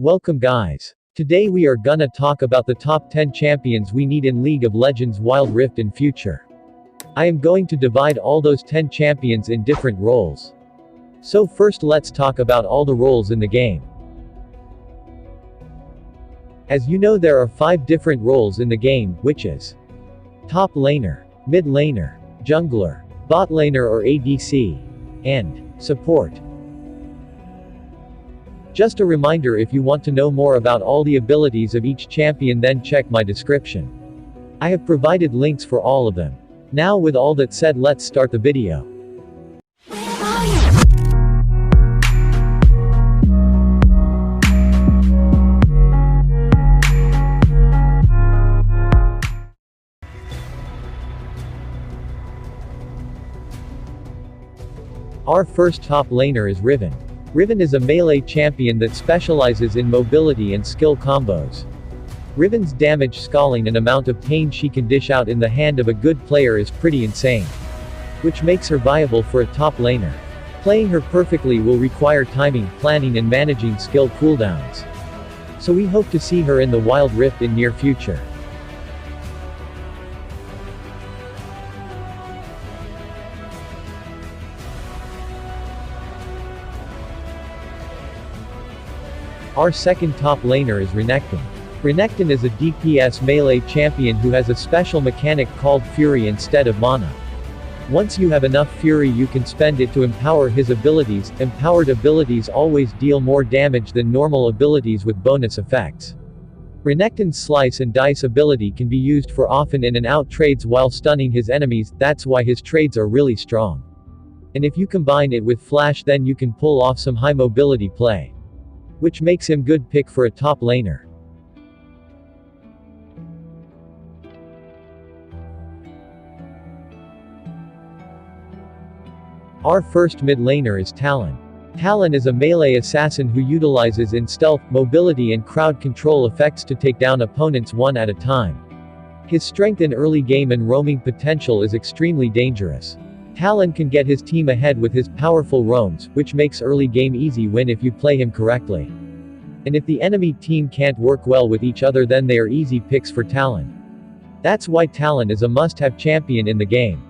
Welcome guys. Today we are gonna talk about the top 10 champions we need in League of Legends Wild Rift in future. I am going to divide all those 10 champions in different roles. So first let's talk about all the roles in the game. As you know, there are 5 different roles in the game, which is top laner, mid laner, jungler, bot laner or ADC, and support. Just a reminder, if you want to know more about all the abilities of each champion, then check my description. I have provided links for all of them. Now with all that said, let's start the video. Our first top laner is RIVEN. RIVEN is a melee champion that specializes in mobility and skill combos. RIVEN's damage scaling and amount of pain she can dish out in the hand of a good player is pretty insane, which makes her viable for a top laner. Playing her perfectly will require timing, planning and managing skill cooldowns. So we hope to see her in the Wild Rift in near future. Our second top laner is Renekton. Renekton is a DPS melee champion who has a special mechanic called Fury instead of mana. Once you have enough Fury, you can spend it to empower his abilities. Empowered abilities always deal more damage than normal abilities with bonus effects. Renekton's Slice and Dice ability can be used for often in and out trades while stunning his enemies. That's why his trades are really strong. And if you combine it with Flash, then you can pull off some high mobility play, which makes him good pick for a top laner. Our first mid laner is TALON. TALON is a melee assassin who utilizes in stealth, mobility and crowd control effects to take down opponents one at a time. His strength in early game and roaming potential is extremely dangerous. TALON can get his team ahead with his powerful roams, which makes early game easy win if you play him correctly. And if the enemy team can't work well with each other, then they are easy picks for TALON. That's why TALON is a must-have champion in the game.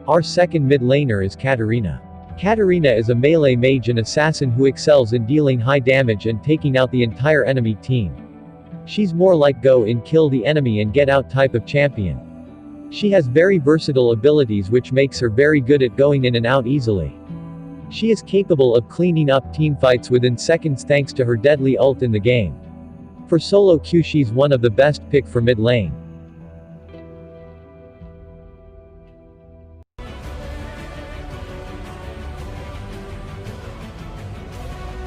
Our second mid laner is Katarina. Katarina is a melee mage and assassin who excels in dealing high damage and taking out the entire enemy team. She's more like go in, kill the enemy and get out type of champion. She has very versatile abilities which makes her very good at going in and out easily. She is capable of cleaning up teamfights within seconds thanks to her deadly ult in the game. For solo queue, she's one of the best pick for mid lane.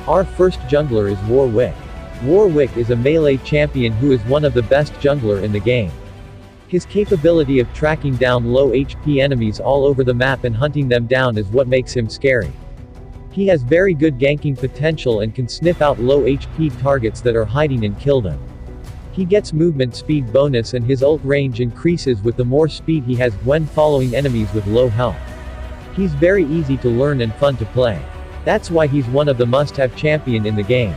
Our first jungler is WARWICK. WARWICK is a melee champion who is one of the best jungler in the game. His capability of tracking down low HP enemies all over the map and hunting them down is what makes him scary. He has very good ganking potential and can sniff out low HP targets that are hiding and kill them. He gets movement speed bonus and his ult range increases with the more speed he has when following enemies with low health. He's very easy to learn and fun to play. That's why he's one of the must-have champion in the game.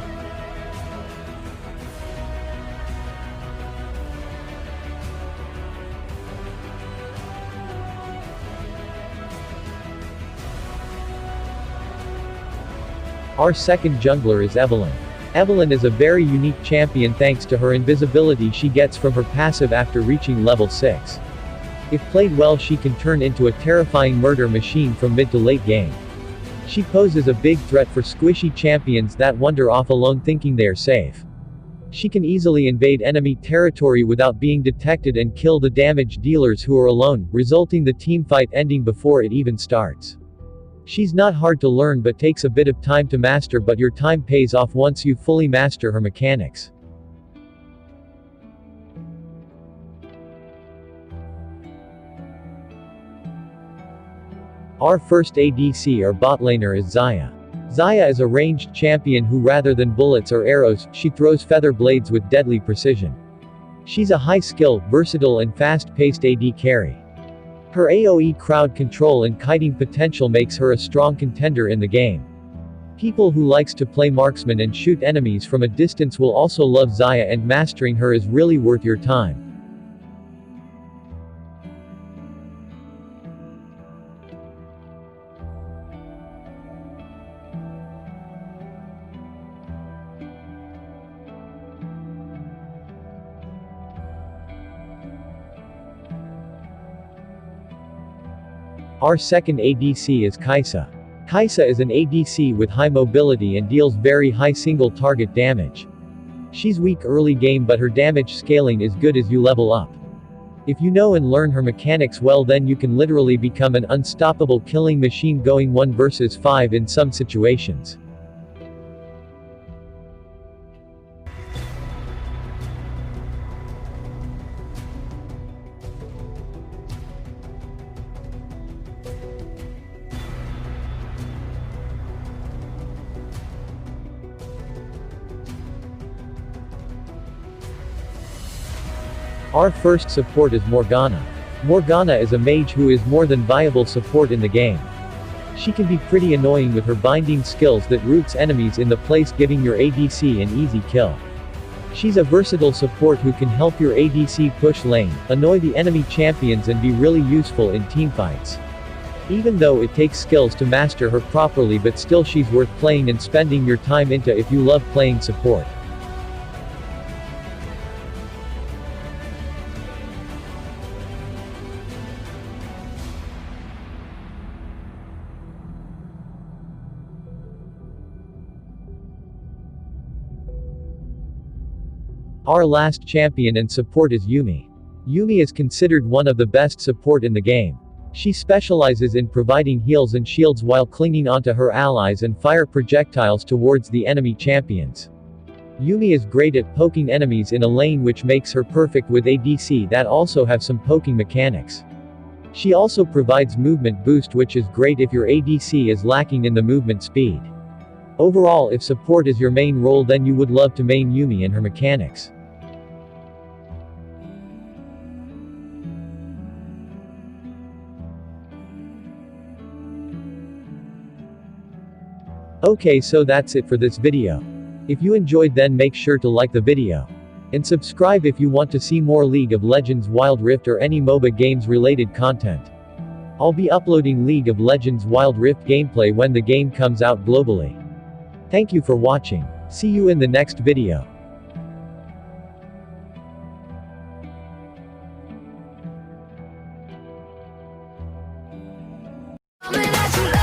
Our second jungler is Evelynn. Evelynn is a very unique champion thanks to her invisibility she gets from her passive after reaching level 6. If played well, she can turn into a terrifying murder machine from mid to late game. She poses a big threat for squishy champions that wander off alone thinking they are safe. She can easily invade enemy territory without being detected and kill the damage dealers who are alone, resulting the teamfight ending before it even starts. She's not hard to learn but takes a bit of time to master, but your time pays off once you fully master her mechanics. Our first ADC or botlaner is XAYAH. XAYAH is a ranged champion who, rather than bullets or arrows, she throws feather blades with deadly precision. She's a high-skill, versatile and fast-paced AD carry. Her AoE crowd control and kiting potential makes her a strong contender in the game. People who likes to play marksman and shoot enemies from a distance will also love XAYAH, and mastering her is really worth your time. Our second ADC is KAISA. KAISA is an ADC with high mobility and deals very high single target damage. She's weak early game, but her damage scaling is good as you level up. If you know and learn her mechanics well, then you can literally become an unstoppable killing machine going 1 versus 5 in some situations. Our first support is Morgana. Morgana is a mage who is more than viable support in the game. She can be pretty annoying with her binding skills that roots enemies in the place, giving your ADC an easy kill. She's a versatile support who can help your ADC push lane, annoy the enemy champions, and be really useful in teamfights. Even though it takes skills to master her properly, but still she's worth playing and spending your time into if you love playing support. Our last champion and support is YUUMI. YUUMI is considered one of the best support in the game. She specializes in providing heals and shields while clinging onto her allies and fire projectiles towards the enemy champions. YUUMI is great at poking enemies in a lane, which makes her perfect with ADC that also have some poking mechanics. She also provides movement boost, which is great if your ADC is lacking in the movement speed. Overall, if support is your main role, then you would love to main YUUMI and her mechanics. Okay, so that's it for this video. If you enjoyed, then make sure to like the video. And subscribe if you want to see more League of Legends Wild Rift or any MOBA games related content. I'll be uploading League of Legends Wild Rift gameplay when the game comes out globally. Thank you for watching. See you in the next video. Coming at you.